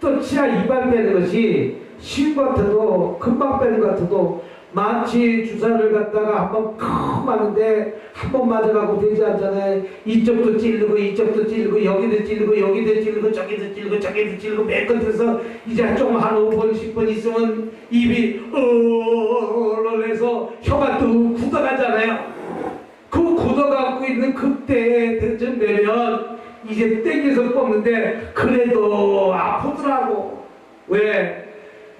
또 치아 이발 빼는 것이 쉬운 것 같아도 금방 빼는 것 같아도 마취 주사를 갖다가 한번 크 맞는데 한 번 맞아가고 되지 않잖아요. 이쪽도 찌르고 이쪽도 찌르고 여기도 찌르고 여기도 찌르고 저기도 찌르고 저기도 찌르고 맨 끝에서 이제 좀 한 5번 10번 있으면 입이 해서 혀가 뚝 굳어가잖아요. 그 굳어갖고 있는 그때에 대쯤 되면 이제 땡겨서 뽑는데 그래도 아프더라고. 왜?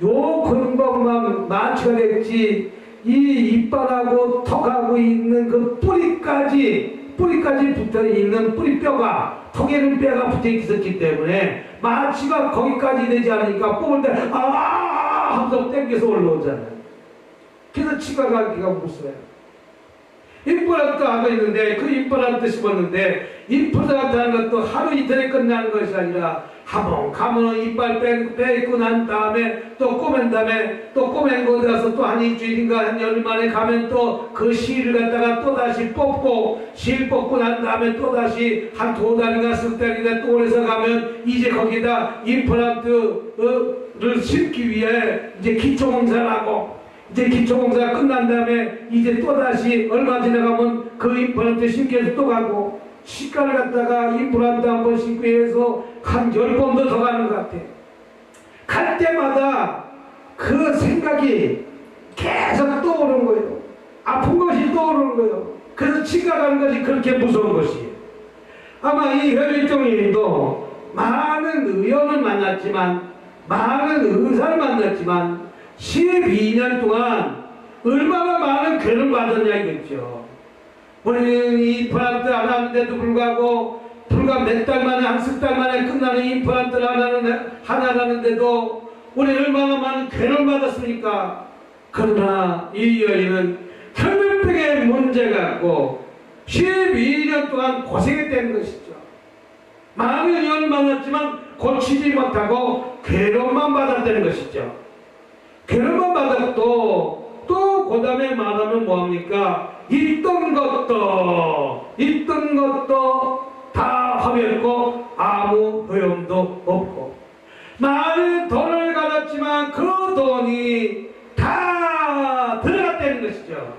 요 근방만 마취가 됐지 이 이빨하고 턱하고 있는 그 뿌리까지 붙어 있는 뿌리뼈가 턱에는 뼈가 붙어 있었기 때문에 마취가 거기까지 되지 않으니까 뽑을 때 하면서 땡겨서 올라오잖아요. 그래서 치과 가기가 무서워요. 임플란트 하고 있는데 그 임플란트 씹었는데 임플란트 하는 것도 하루 이틀에 끝나는 것이 아니라 한번 가면 이빨 빼고 난 다음에 또 꼬맨 다음에 또 꼬맨 거에 가서 또 한 일주일인가 한 열흘 만에 가면 또 그 실을 갖다가 또 다시 뽑고 실 뽑고 난 다음에 또 다시 한 2달인가 3달인가 또 오래서 가면 이제 거기다 임플란트를 심기 위해 이제 기초공사를 하고 이제 기초공사가 끝난 다음에 이제 또다시 얼마 지나가면 그 임플란트 심기에서 또 가고 치과를 갖다가 임플란트 한 번 심기 위해서 한 10번도 더 가는 것 같아. 갈 때마다 그 생각이 계속 떠오르는 거예요. 아픈 것이 떠오르는 거예요. 그래서 치과 가는 것이 그렇게 무서운 것이에요. 아마 이 혈일종님도 많은 의원을 만났지만 많은 의사를 만났지만 12년 동안 얼마나 많은 괴를 받았냐 이거죠. 우리는 임플란트 안 하는데도 불구하고 불과 몇 달 만에 한 10달 만에 끝나는 임플란트를 하나 하는데도 우리 얼마나 많은 괴를 받았습니까? 그러나 이 여인은 혈변병의 문제가 있고 12년 동안 고생했다는 것이죠. 많은 의원을 만났지만 고치지 못하고 괴로움만 받았다는 것이죠. 괴로움만 받았고 또 그 다음에 말하면 뭐합니까? 있던 것도 다 허비했고 아무 소용도 없고 많은 돈을 가졌지만 그 돈이 다 들어갔다는 것이죠.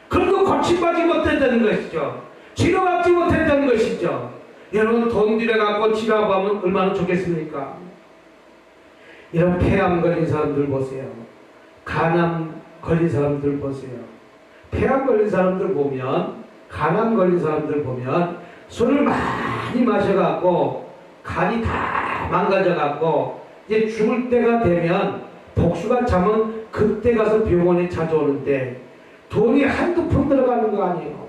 그리고 고침받지 못했다는 것이죠. 치료받지 못했다는 것이죠. 여러분 돈 들여갖고 치료하면 얼마나 좋겠습니까? 이런 폐암 걸린 사람들 보세요. 간암 걸린 사람들 보세요. 폐암 걸린 사람들 보면 간암 걸린 사람들 보면 술을 많이 마셔갖고 간이 다 망가져갖고 이제 죽을 때가 되면 복수가 차면 그때 가서 병원에 찾아오는데 돈이 한두 푼 들어가는 거 아니에요.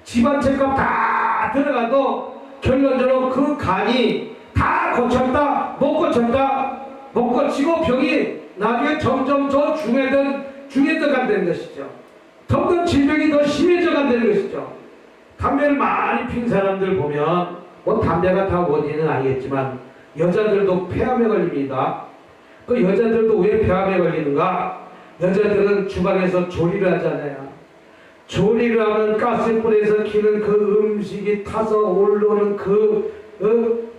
집안 책값 다 들어가도 결론적으로 그 간이 다 고쳤다 못 고쳤다 못 고치고 병이 나중에 점점 더 중해져 간다는 것이죠. 점점 질병이 더 심해져 간다는 것이죠. 담배를 많이 핀 사람들 보면 뭐 담배가 다 원인은 아니겠지만 여자들도 폐암에 걸립니다. 그 여자들도 왜 폐암에 걸리는가? 여자들은 주방에서 조리를 하잖아요. 조리를 하면 가스불에서 키는 그 음식이 타서 올라오는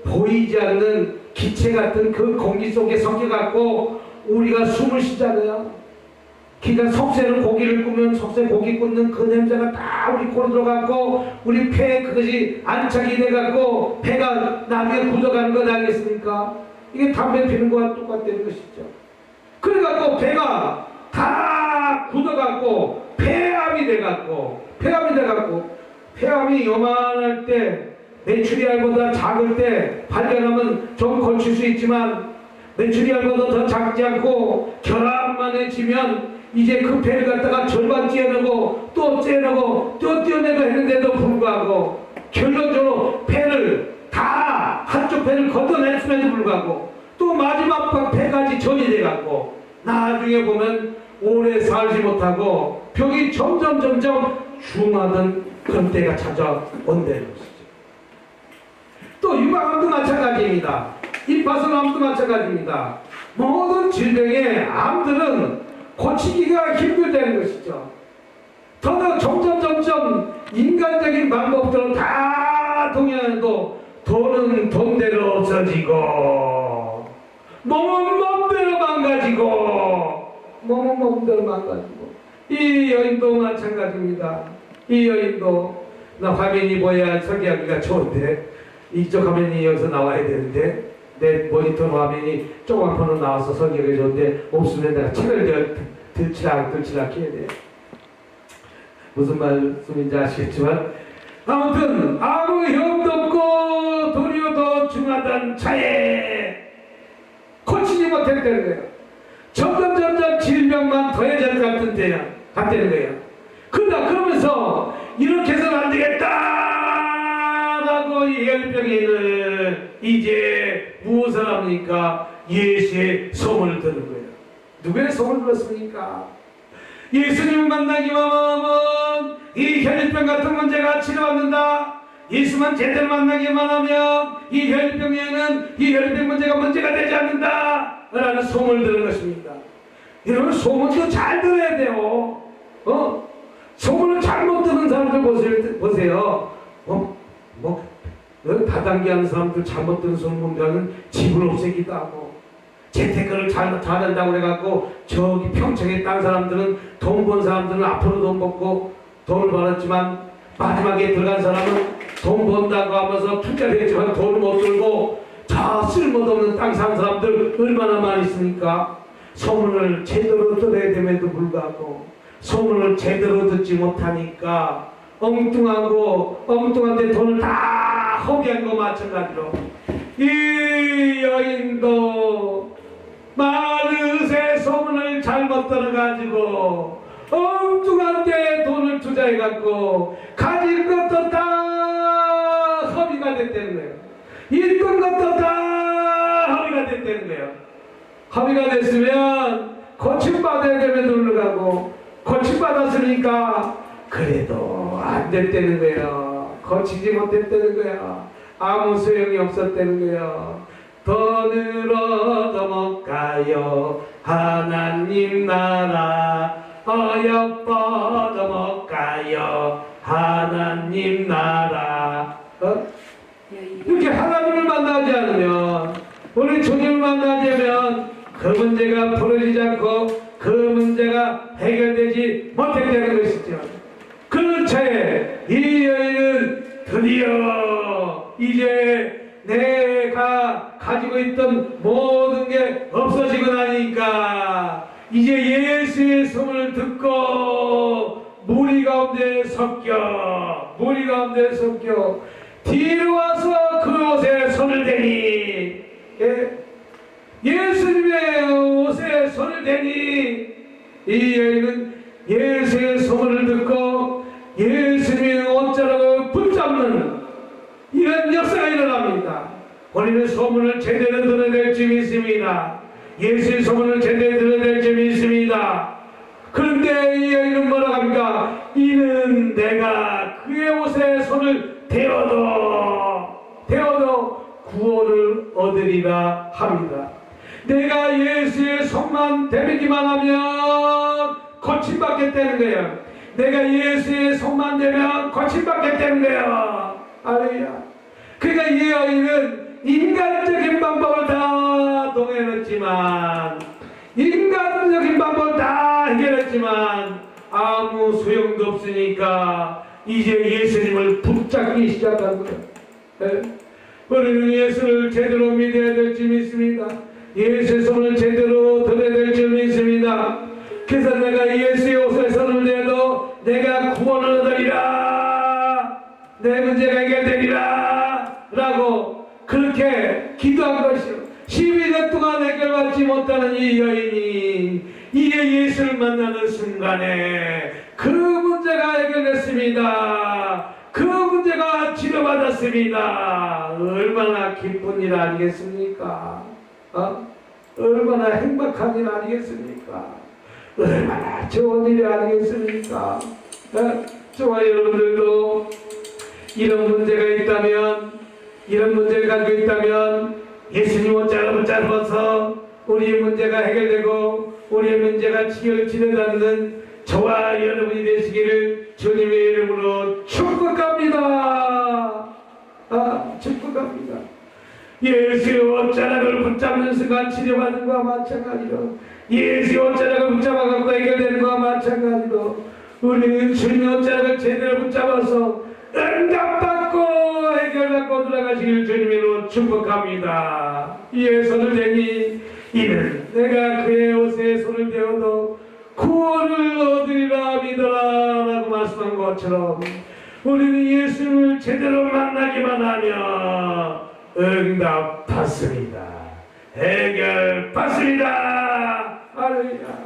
보이지 않는 기체 같은 그 공기 속에 섞여갖고 우리가 숨을 쉬잖아요. 그러니까 석쇠로 고기를 구우면 석쇠 고기 굽는 그 냄새가 다 우리 코로 들어가고 우리 폐에 그것이 안착이 돼갖고 폐가 나중에 굳어가는 것 아니겠습니까? 이게 담배 피는 거와 똑같다는 것이죠. 그래갖고 배가 다 굳어갖고 폐암이 돼갖고 폐암이 요만할 때 메추리알보다 작을 때 발견하면 좀 고칠 수 있지만 메추리알보다 더 작지 않고 결합만해지면 이제 그 폐를 갖다가 절반 떼어내고 또 떼어내고 또 떼어내고 했는데도 불구하고 결론적으로 폐를 다 한쪽 폐를 걷어냈음에도 불구하고 또 마지막 폐까지 전이 돼갖고 나중에 보면 오래 살지 못하고 병이 점점 중하던 그런 때가 찾아온다는 것이죠. 또 유방암도 마찬가지입니다. 임파선암도 마찬가지입니다. 모든 질병의 암들은 고치기가 힘들다는 것이죠. 더더 점점 인간적인 방법들은 다 동의해도 돈은 돈대로 없어지고 몸은 몸대로 망가지고 이 여인도 마찬가지입니다. 이 여인도 나 화면이 보여야 설계하기가 좋은데 이쪽 화면이 여기서 나와야 되는데 내 모니터 화면이 조그만폰으로 나와서 설계가 좋은데 없으면 내가 책을 들치락게 해야 돼. 무슨 말씀인지 아시겠지만 아무튼 아무 힘도 없고 도리어도 중하던 차에 고치지 못했다는 거예요. 점점 질병만 더해질 것 같다는 거예요. 그러면서 이렇게 해서는 안 되겠다라고 이 혈병에는 이제 무엇을 합니까? 예수의 소문을 듣는 거예요. 누구의 소문을 들었습니까? 예수님을 만나기만 하면 이 혈병 같은 문제가 치료받는다. 예수만 제대로 만나기만 하면 이 혈병 문제가 되지 않는다 라는 소문을 들은 것입니다. 여러분, 소문도 잘 들어야 돼요. 소문을 잘못 듣는 사람들 보세요. 다단계 하는 사람들 잘못 듣는 소문 보면 집을 없애기도 하고 재테크를 잘한다고 그래갖고 저기 평창에 딴 사람들은 돈 번 사람들은 앞으로 돈 벌고 돈을 벌었지만 마지막에 들어간 사람은 돈 번다고 하면서 투자를 했지만 돈을 못 들고 저 쓸모도 없는 땅 사는 사람들 얼마나 많이 있습니까? 소문을 제대로 들어야 됨에도 불구하고 소문을 제대로 듣지 못하니까 엉뚱한데 돈을 다 허비한 거 마찬가지로 이 여인도 마르세 소문을 잘못 들어가지고 엉뚱한데 돈을 투자해갖고 가진 것도 다 허비가 됐다는 거예요. 있던 것도 다 허비가 됐다는 거예요. 허비가 됐으면 고침받아야 되면 놀러가고 고침받았으니까 그래도 안 됐다는 거예요. 고치지 못했다는 거야. 아무 소용이 없었다는 거예요. 돈으로도 못 가요 하나님 나라 어여뻐도 못 가요 하나님 나라. 이렇게 하나님을 만나지 않으면 우리 주님을 만나지 않으면 그 문제가 풀어지지 않고 그 문제가 해결되지 못했다는 것이죠. 그런 차에 이 여인은 드디어 이제 내가 가지고 있던 모든 게 없어지고 나니까 이제 예수의 소문을 듣고 무리 가운데 섞여 뒤로 와서 그옷에 손을 대니 예수님의 옷에 손을 대니 이 여인은 예수의 소문을 듣고 예수님의 옷자락을 붙잡는 이런 역사가 일어납니다. 우리는 소문을 제대로 들어야 될 점이 있습니다. 예수의 소문을 제대로 들어야 될 점이 있습니다. 그런데 이 여인은 뭐라고 합니까? 이는 내가 그의 옷에 손을 대어도 구원을 얻으리라 합니다. 내가 예수의 손만 대비기만 하면 고침받겠다는 거예요. 내가 예수의 손만 대면 고침받겠다는 거예요. 할렐루야. 그러니까 이 여인은 인간적인 방법을 다 동해냈지만 아무 소용도 없으니까 이제 예수님을 붙잡기 시작한 거예요. 네? 우리는 예수를 제대로 믿어야 될 점이 있습니다. 예수의 손을 제대로 들어야 될 점이 있습니다. 그래서 내가 예수의 옷에 손을 대도 내가 구원을 얻으리라, 내 문제가 해결되리라 라고 그렇게 기도한 것이요. 12년 동안 해결받지 못하는 이 여인이 이제 예수를 만나는 순간에 그 문제가 해결됐습니다. 그 문제가 치료받았습니다. 얼마나 기쁜 일 아니겠습니까? 얼마나 행복한 일 아니겠습니까? 얼마나 좋은 일 아니겠습니까? 저와 여러분들도 이런 문제가 있다면, 이런 문제를 가지고 있다면 예수님 옷자락을 붙잡아서 우리의 문제가 해결되고 우리의 문제가 치료받는 저와 여러분이 되시기를 주님의 이름으로 축복합니다. 축복합니다. 예수의 옷자락을 붙잡는 순간 치료받는 것과 마찬가지로 예수의 옷자락을 붙잡아갖고 해결되는 것과 마찬가지로 우리는 주님의 옷자락을 제대로 붙잡아서 응답받고 해결받고 돌아가시길 주님으로 축복합니다. 이에 손을 대니 이는 내가 그의 옷에 손을 대어도 구원을 얻으리라 믿어라 라고 말씀한 것처럼 우리는 예수를 제대로 만나기만 하면 응답받습니다. 해결받습니다. 할렐루야.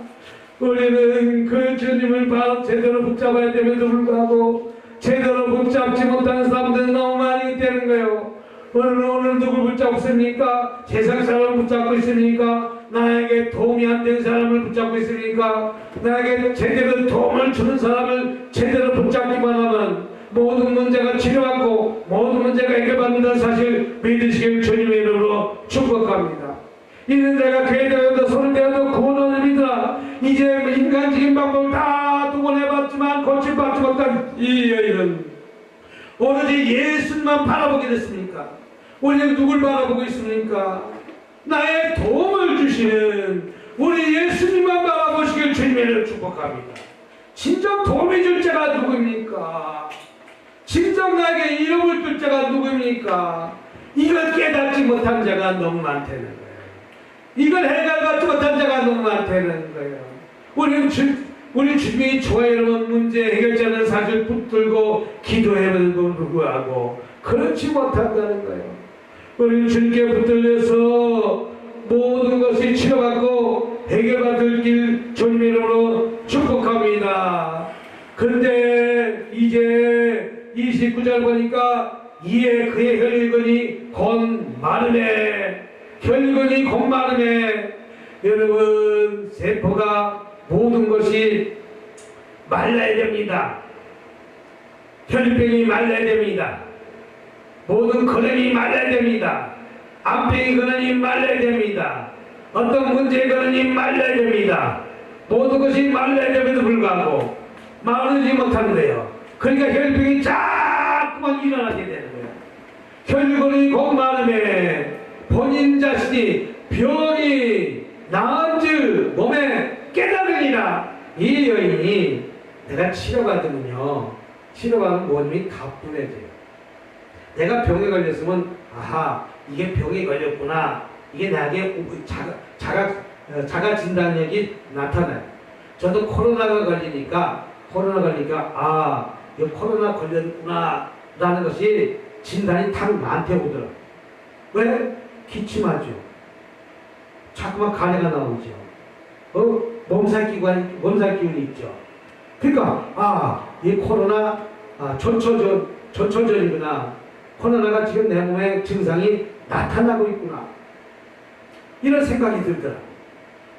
우리는 그 주님을 제대로 붙잡아야 됨에도 불구하고 제대로 붙잡지 못하는 사람들은 너무 많이 되는 거예요. 오늘 누굴 붙잡고 있습니까? 세상 사람을 붙잡고 있습니까? 나에게 도움이 안 되는 사람을 붙잡고 있습니까? 나에게 제대로 도움을 주는 사람을 제대로 붙잡기만 하면 모든 문제가 치료받고 모든 문제가 해결받는다는 사실 믿으시길 주님의 이름으로 축복합니다. 이는 내가 그에 대하여 손을 대어도 구원을 믿으라. 이제 인간적인 방법을 다 동원해봤지만 고침받지 못한 이 여인은 오로지 예수만 바라보게 됐습니까? 우리는 누굴 바라보고 있습니까? 나의 도움을 주시는 우리 예수님만 바라보시길 주님을 축복합니다. 진정 도움이 줄 자가 누구입니까? 진정 나에게 이름을 줄 자가 누구입니까? 이걸 깨닫지 못한 자가 너무 많다는 거예요. 이걸 해결받지 못한 자가 너무 많다는 거예요. 우리 주님이 좋아요 여러분 문제 해결자는 사실 붙들고 기도해도 불구하고 그렇지 못한다는 거예요. 우리 주님께 붙들려서 모든 것이 치료받고 해결받을 길 주님의 이름으로 축복합니다. 그런데 이제 29절 보니까 이에 그의 혈육은이 곧 마르네. 혈육은이 곧 마르네. 여러분 세포가 모든 것이 말라야 됩니다. 혈육병이 말라야 됩니다. 모든 근원이 말라야 됩니다. 암병이 근원이 말라야 됩니다. 어떤 문제의 근원이 말라야 됩니다. 모든 것이 말라야 됨에도 불구하고 마르지 못하는데요. 그러니까 혈병이 자꾸만 일어나게 되는 거예요. 혈육은이 곧 마르네. 본인 자신이 병이 나은 줄 몸에 깨달으니라. 이 여인이 내가 치료받으면요, 치료받은 모든 다 분해져요. 내가 병에 걸렸으면 아하 이게 병에 걸렸구나, 이게 나에게 자가 진단력이 나타나요. 저도 코로나가 걸리니까 아 이거 코로나 걸렸구나 라는 것이 진단이 탁 나한테 오더라고요. 왜? 기침하죠. 자꾸만 가래가 나오죠. 몸살 기운이 있죠. 그러니까 이 코로나 전초전이구나. 코로나가 지금 내 몸에 증상이 나타나고 있구나. 이런 생각이 들더라고요.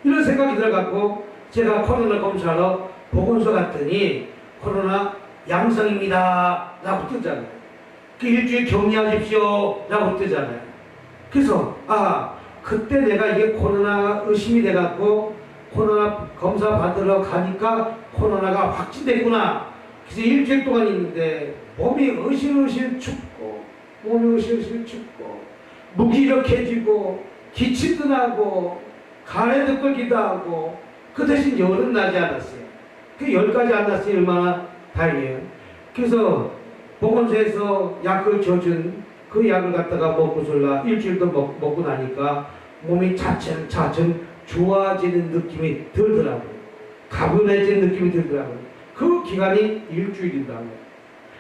이런 생각이 들어갖고 제가 코로나 검사하러 보건소 갔더니 코로나 양성입니다 라고 뜨잖아요. 그 일주일 격리하십시오 라고 뜨잖아요. 그래서 그때 내가 이게 코로나 의심이 돼갖고 코로나 검사 받으러 가니까 코로나가 확진됐구나. 그래서 일주일 동안 있는데 몸이 으실으실 춥고 무기력해지고 기침도 나고 가래도 끓기도 하고 그 대신 열은 나지 않았어요. 그 열까지 안 났으니 얼마나 다행이에요. 그래서 보건소에서 약을 줘준 그 약을 갖다가 먹고설라 일주일도 먹고 나니까 몸이 차츰 좋아지는 느낌이 들더라고요. 가분해진 느낌이 들더라고요. 그 기간이 일주일이라고요.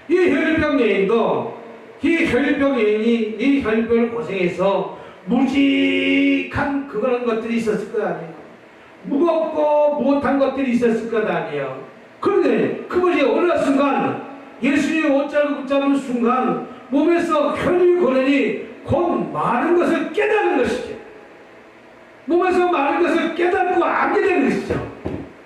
이 혈류병 여인도 이 혈류병을 고생해서 무직한 그런 것들이 있었을 거 아니에요. 무겁고 못한 것들이 있었을 것 아니에요. 그런데 그것이 어느 순간 예수님의 옷자락을 붙잡는 순간 몸에서 혈류 근원이 곧 많은 것을 깨닫는 것이죠. 몸에서 많은 것을 깨닫고 알게 되는 것이죠.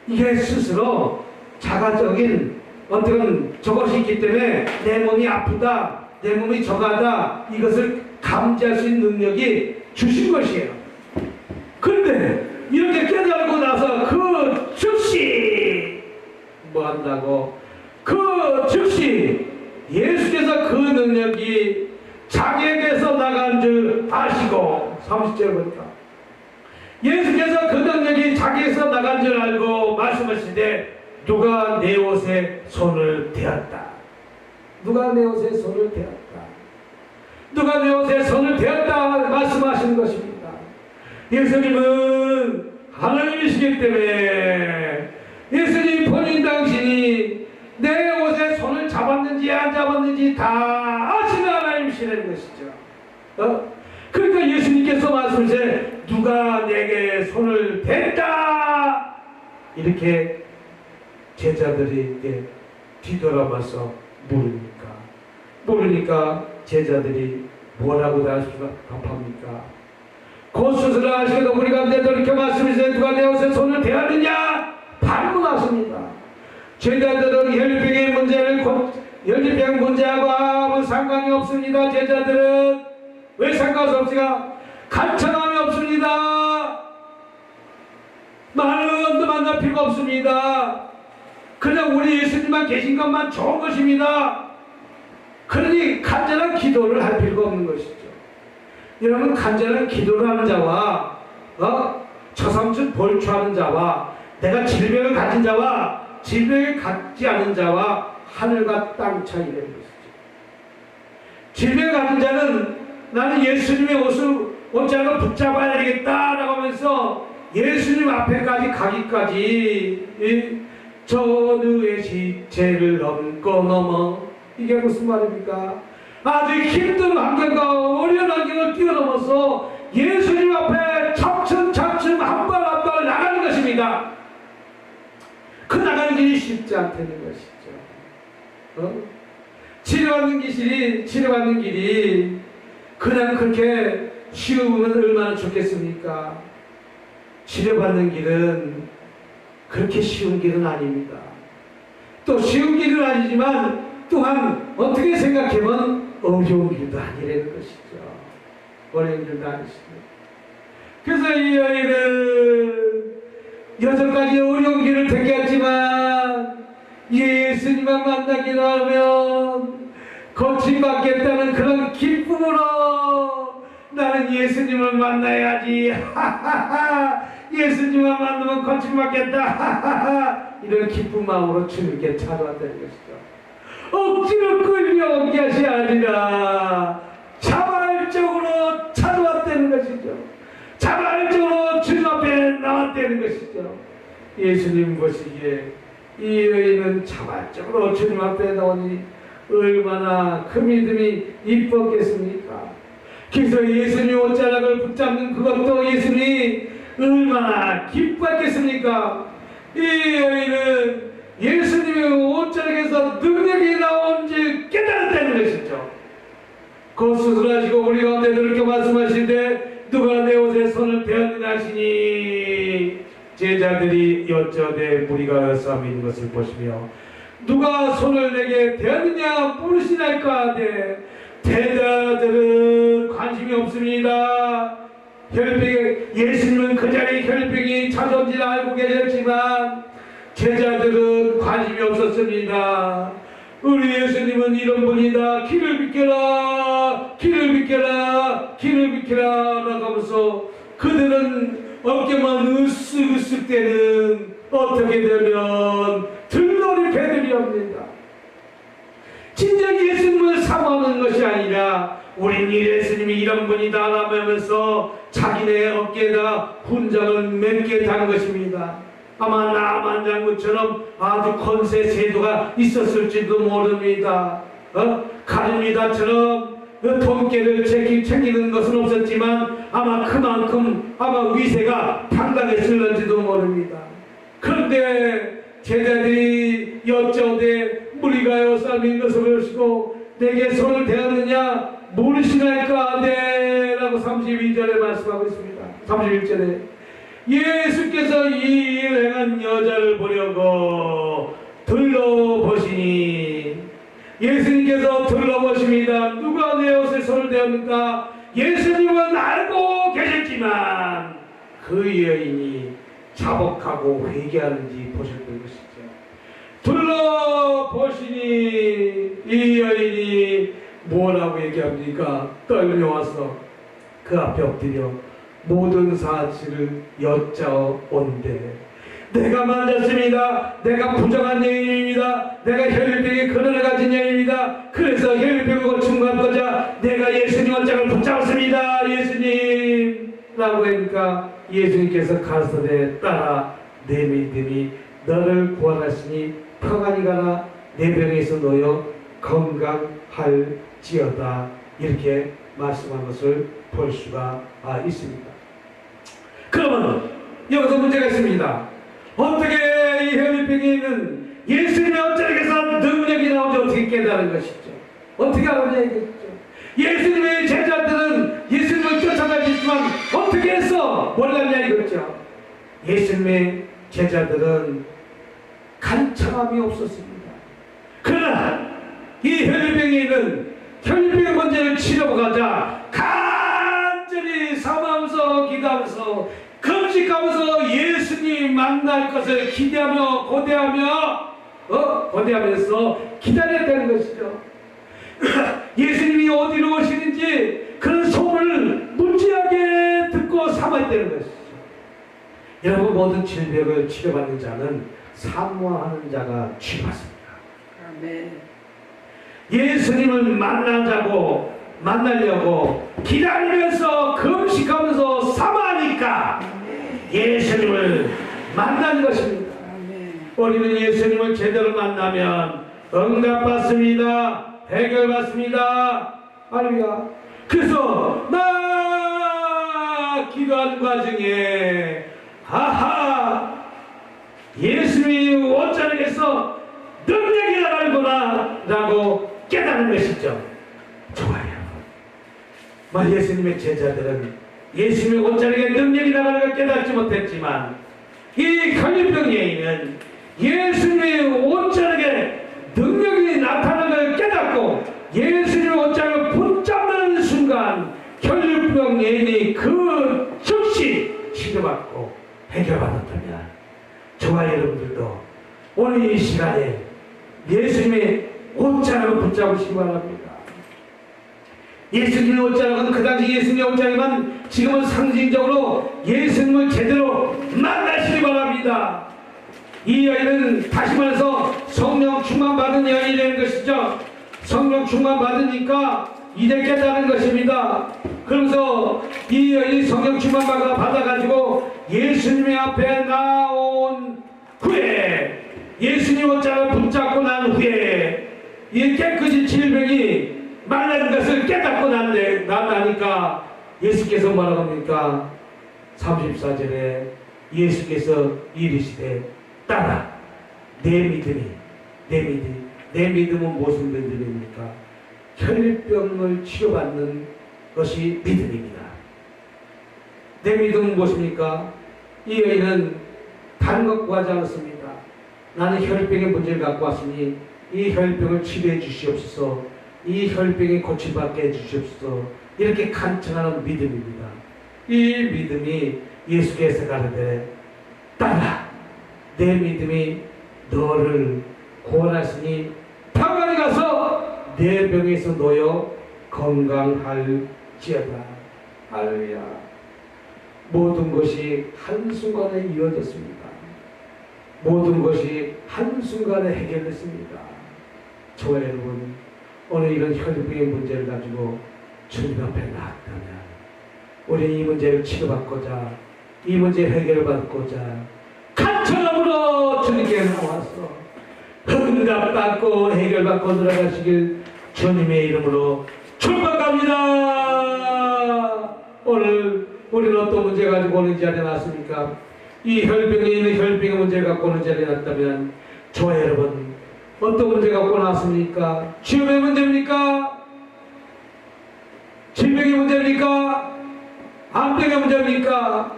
이게 스스로 자가적인 어떤 저것이 있기 때문에 내 몸이 아프다, 내 몸이 저가다, 이것을 감지할 수 있는 능력이 주신 것이에요. 그런데 이렇게 깨달고 나서 그 즉시 뭐 한다고? 그 즉시 예수께서 그 능력이 자기에게서 나간 줄 아시고 30절 보니까 예수께서 그 능력이 자기에서 나간 줄 알고 말씀하시되 누가 내 옷에 손을 대었다. 누가 내 옷에 손을 대었다. 누가 내 옷에 손을 대었다 말씀하시는 것입니다. 예수님은 하나님이시기 때문에 예수님 본인 당신이 내 옷에 손을 잡았는지 안 잡았는지 다 아시는 하나님이시라는 것이죠. 그러니까 예수님께서 말씀하시되 누가 내게 손을 댔다 이렇게 제자들이 뒤돌아봐서 모르니까 제자들이 뭐라고 답합니까? 곧 수술을 하시고도 우리 가운데 돌이켜 말씀하시되 누가 내 옷에 손을 대었느냐 반문하십니다. 제자들은 혈병의 문제를 혈병 문제하고 아무 상관이 없습니다. 제자들은 왜 상관이 없을까? 간청함이 없습니다. 많은 것도 만날 필요가 없습니다. 그냥 우리 예수님만 계신 것만 좋은 것입니다. 그러니 간절한 기도를 할 필요가 없는 것이죠. 여러분, 간절한 기도를 하는 자와 처삼춘 벌초하는 자와 내가 질병을 가진 자와 질병을 갖지 않은 자와 하늘과 땅 차이라는 것이죠. 질병을 가진 자는 나는 예수님의 옷자락을 붙잡아야 되겠다라고 하면서 예수님 앞에까지 가기까지 전우의 시체를 넘어 이게 무슨 말입니까? 아주 힘든 환경과 어려운 환경을 뛰어넘어서 예수님 앞에 차츰차츰 한 발 한 발 나가는 것입니다. 그 나가는 길이 쉽지 않다는 것이죠. 치료받는 길이 그냥 그렇게 쉬우면 얼마나 좋겠습니까? 치료받는 길은 그렇게 쉬운 길은 아닙니다. 또 쉬운 길은 아니지만 또한 어떻게 생각하면 어려운 길도 아니라는 것이죠. 어려운 길도 아니십니다. 그래서 이 여인은 6가지 어려운 길을 택했지만 예수님만 만나기로 하면 고침받겠다는 그런 기쁨으로 나는 예수님을 만나야지 예수님만 만나면 고침받겠다 이런 기쁜 마음으로 주님께 찾아왔다는 것이죠. 억지로 끌려온 것이 아니라 자발적으로 찾아왔다는 것이죠. 자발적으로 주님 앞에 나왔다는 것이죠. 예수님 보시기에 이 여인은 자발적으로 주님 앞에 나오니 얼마나 그 믿음이 이뻤겠습니까? 그래서 예수님 옷자락을 붙잡는 그것도 예수님이 얼마나 기뻐했겠습니까? 이 여인은 예수님의 옷자락에서 능력이 나온지 깨달았다는 것이죠. 곧 수술하시고 우리 가운데 이렇게 말씀하시는데 누가 내 옷에 손을 대었느냐 하시니 제자들이 여쭤되 무리가 여싸움 있는 것을 보시며 누가 손을 내게 대었느냐 물으시나이까 하되 제자들은 관심이 없습니다. 예수님은 그 자리에 혈병이 찾아온지를 알고 계셨지만 제자들은 관심이 없었습니다. 우리 예수님은 이런 분이다. 길을 비켜라, 길을 비켜라, 길을 비켜라 라고 하면서 그들은 어깨만 으쓱으쓱 대는 어떻게 되면 들러리 배들이 옵니다. 진정 예수님을 사모하는 것이 아니라 우린 이 예수님이 이런 분이다 하면서 자기네 어깨에다 훈장을 맺게 다는 것입니다. 아마 나만 장군처럼 아주 권세 세도가 있었을지도 모릅니다. 가룟유다처럼 돈깨를 챙기는 것은 없었지만 아마 그만큼 아마 위세가 당당했을런지도 모릅니다. 그런데 제자들이 여쭤되 무리가 여싸움인 것을 보시고 내게 손을 대었느냐 모르시나이까 하되 라고 32절에 말씀하고 있습니다. 31절에 예수께서 이 일을 행한 여자를 보려고 둘러보시니 예수님께서 둘러보십니다. 누가 내 옷에 손을 대었는가? 예수님은 알고 계셨지만 그 여인이 자복하고 회개하는지 보셨던 것이죠. 둘러보시니 이 여인이 뭐라고 얘기합니까? 떨려와서 그 앞에 엎드려 모든 사실을 여짜오는데 내가 만졌습니다. 내가 부정한 여인입니다. 내가 혈류병의 근원을 가진 여인입니다. 그래서 혈류병을 고침하고자 내가 예수님 옷장을 붙잡았습니다. 예수님 라고 하니까 예수님께서 가라사대 따라 내 믿음이 너를 구원하시니 평안히 가라 내 병에서 놓여 건강할지어다 이렇게 말씀한 것을 볼 수가 있습니다. 그러면 여기서 문제가 있습니다. 어떻게 이 혈류병에 있는 예수님의 옷자락에서 능력이 나오지 어떻게 깨달은 것이죠? 어떻게 알았냐 이거죠. 예수님의 제자들은 예수님을 쫓아다녔지만 어떻게 해서 몰랐냐 이거죠. 예수님의 제자들은 간청함이 없었습니다. 그러나 이 혈류병에 있는 혈류병 문제를 치료하고 가자 간절히 사모하면서 기도하면서 금식하면서 예수님 만날 것을 기대하며 고대하면서 기다렸다는 것이죠. 예수님이 어디로 오시는지 그런 소문을 무지하게 듣고 삼았다는 것이죠. 여러분 모든 질병을 치료받는 자는 사모하는 자가 치료받습니다. 아멘. 예수님을 만나려고 기다리면서 금식하면서 사모하니까 예수님을 만나는 것입니다. 우리는 예수님을 제대로 만나면 응답받습니다. 해결받습니다. 할렐루야. 그래서 나 기도하는 과정에 예수님이 옷자락에서 능력이 나가는구나 라고 깨닫는 것이죠. 좋아요. 예수님의 제자들은 예수님의 옷자락에 능력이 나가는 걸 깨닫지 못했지만 이 혈류병 여인은 예수님의 옷자락에 능력이 나타나는 걸 깨닫고 예수님의 옷자락을 붙잡는 순간 혈류병 여인이 그 즉시 치료받고 해결받았다면 저와 여러분들도 오늘 이 시간에 예수님의 옷자락을 붙잡으시기 바랍니다. 예수님의 옷자락은 그 당시 예수님의 옷자락만 지금은 상징적으로 예수님을 제대로 만나시기 바랍니다. 이 여인은 다시 말해서 성령 충만 받은 여인이 되는 것이죠. 성령 충만 받으니까 이제 깨달은 것입니다. 그러면서 이 여인이 성령 충만 받아가지고 예수님의 앞에 나온 후에 예수님 옷자락을 붙잡고 난 후에 이 깨끗이 질병이 말라는 것을 깨닫고 나니까 예수께서 뭐라고 합니까? 34절에 예수께서 이르시되 따라 내 믿음은 무슨 믿음입니까? 혈류병을 치료받는 것이 믿음입니다. 내 믿음은 무엇입니까? 이 여인은 다른 것 구하지 않았습니다. 나는 혈류병의 문제를 갖고 왔으니 이 혈류병을 치료해 주시옵소서. 이 혈류병이 고침받게 해주시옵소서. 이렇게 간청하는 믿음입니다. 이 믿음이 예수께서 가르되 따라 내 믿음이 너를 구원하시니 평안히 가서 내 병에서 놓여 건강할지어다. 할렐루야. 모든 것이 한순간에 이루어졌습니다. 모든 것이 한순간에 해결됐습니다. 저와 여러분 오늘 이런 혈류병의 문제를 가지고 주님 앞에 나왔다면 우리 이 문제를 치료받고자 이 문제 해결을 받고자 간절함으로 주님께 나와서 응답받고 해결받고 들어가시길 주님의 이름으로 축복합니다. 오늘 우리는 어떤 문제 가지고 오는 자리에 나왔습니까? 이 혈병에 있는 혈병의 문제를 갖고 오는 자리에 났다면 저와 여러분 어떤 문제 갖고 나왔습니까? 취업의 문제입니까? 질병의 문제입니까? 암병의 문제입니까?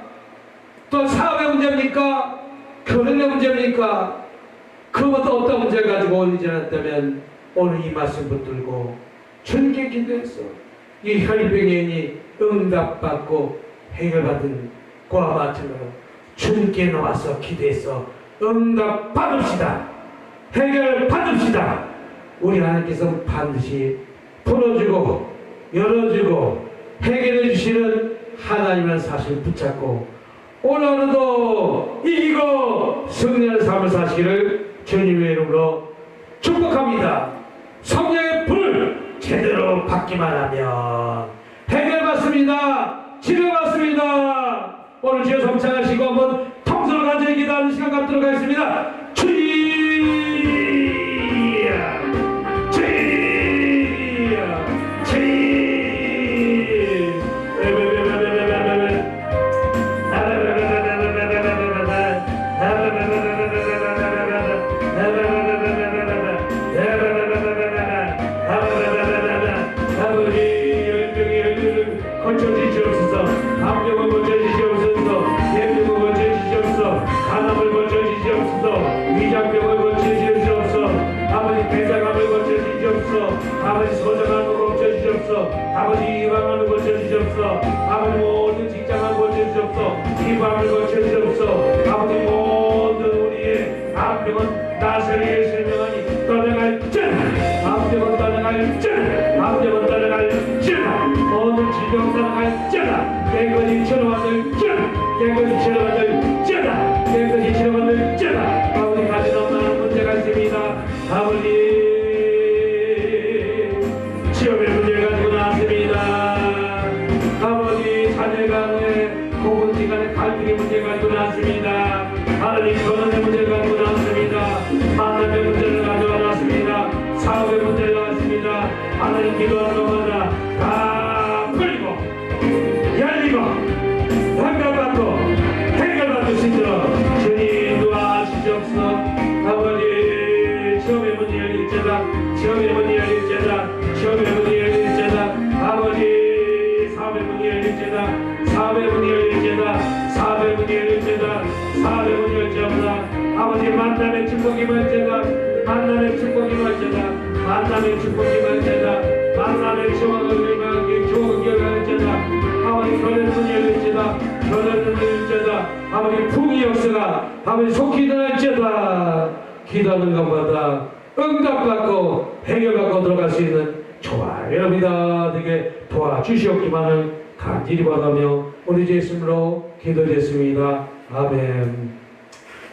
또 사업의 문제입니까? 결혼의 문제입니까? 그것보다 어떤 문제를 가지고 오는지 않았다면 오늘 이 말씀 붙들고 주님께 기도해서 이 혈병인이 응답받고 해결받은 그와 마찬가지로 주님께 나와서 기도해서 응답받읍시다. 해결받읍시다. 우리 하나님께서 반드시 풀어주고 열어주고 해결해 주시는 하나님의 사실을 붙잡고 오늘도 이기고 승리하는 삶을 사시기를 주님의 이름으로 축복합니다. 성령의 불 제대로 받기만 하면 해결받습니다. 치료받습니다. 오늘 주여 성찬하시고 한번 통성을 가지고 기도하는 시간 갖도록 하겠습니다. 건져주시옵소서. 암병을 건져주시옵소서. 예병을 건져주시옵소서. 간암을 건져주시옵소서. 위장병을 건져주시옵소서. 아버지 대장암을 건져주시옵소서. 아버지 소장암을 건져주시옵소서. 아버지 이방암을 건져주시옵소서. 아버지 모든 직장암을 건져주시옵소서. 이방암을 건져주시옵소서. 아버지 모든 우리의 암병은 나사렛 예수님이 떠나갈지어다. 암병은 떠나갈지어다. 암병은 떠나갈지어다. 모든 질병 떠나갈지어다. 깨끗이 치료받을지어다. 깨끗이 치료받을지어다. 깨끗이 치료받을지어다. 아버지 가진 없는 문제가 있습니다. 아버지 취업의 문제를 가지고 나왔습니다. 아버지 자녀 간의 고분지 간의 갈등의 문제를 가지고 나왔습니다. 하나님 결혼의 문제를 가지고 나왔습니다. 만남의 문제를 가지고 나왔습니다. 사업의 문제를 나왔습니다. 하나님 기도하는 것마다 다 풀리고 열리고 환갑받고 해결받을 수 있도록 주님 도와주시옵소서. 아버지 시험의 문이 열릴지어다. 시험의 문이 열릴지어다. 시험의 문이 열릴지어다. 아버지 사업의 문이 열릴지어다. 사업의 문이 열릴지어다. 사업의 문이 열릴지어다. 사업의 문이 열릴지어다. 아버지 만남의 축복이 말지어다. 만남의 축복이 말지어다. 만남의 축복이 말지어다. 만남의 소원을 위하여 좋은 결과일지어다. 아버지 결혼의 문이 열릴지어다. 결혼의 문이 열릴지어다. 아버지 풍의 역사가 아버지 속히 일어날지어다. 기도하는 것마다 응답받고 해결받고 들어갈 수 있는 좋아 여러분이다 되게 도와주시옵기만을 간절히 바라며 우리 주 예수님으로 기도드렸습니다. 아멘.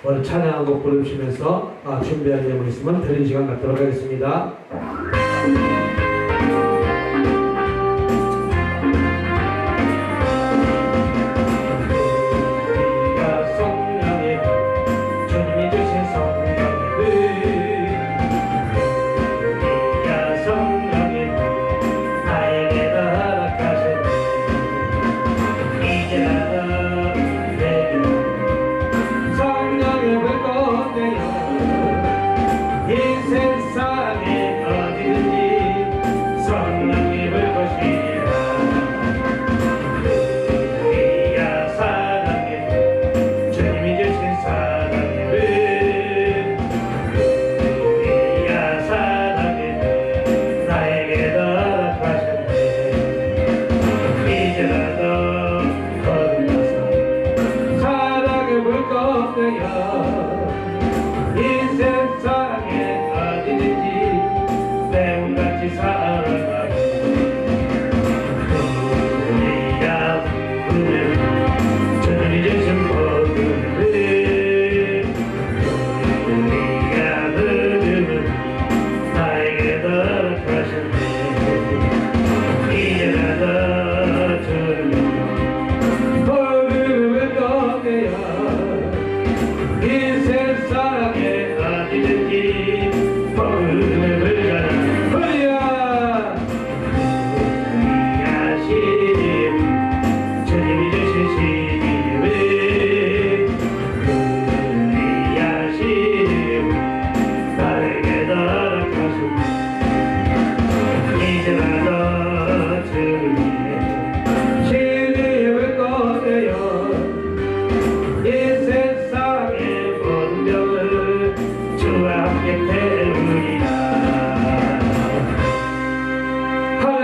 오늘 찬양한 곡 부르시면서 준비한 내용 있으면 드리는 시간 갖도록 하겠습니다. 사랑을 볼 거야.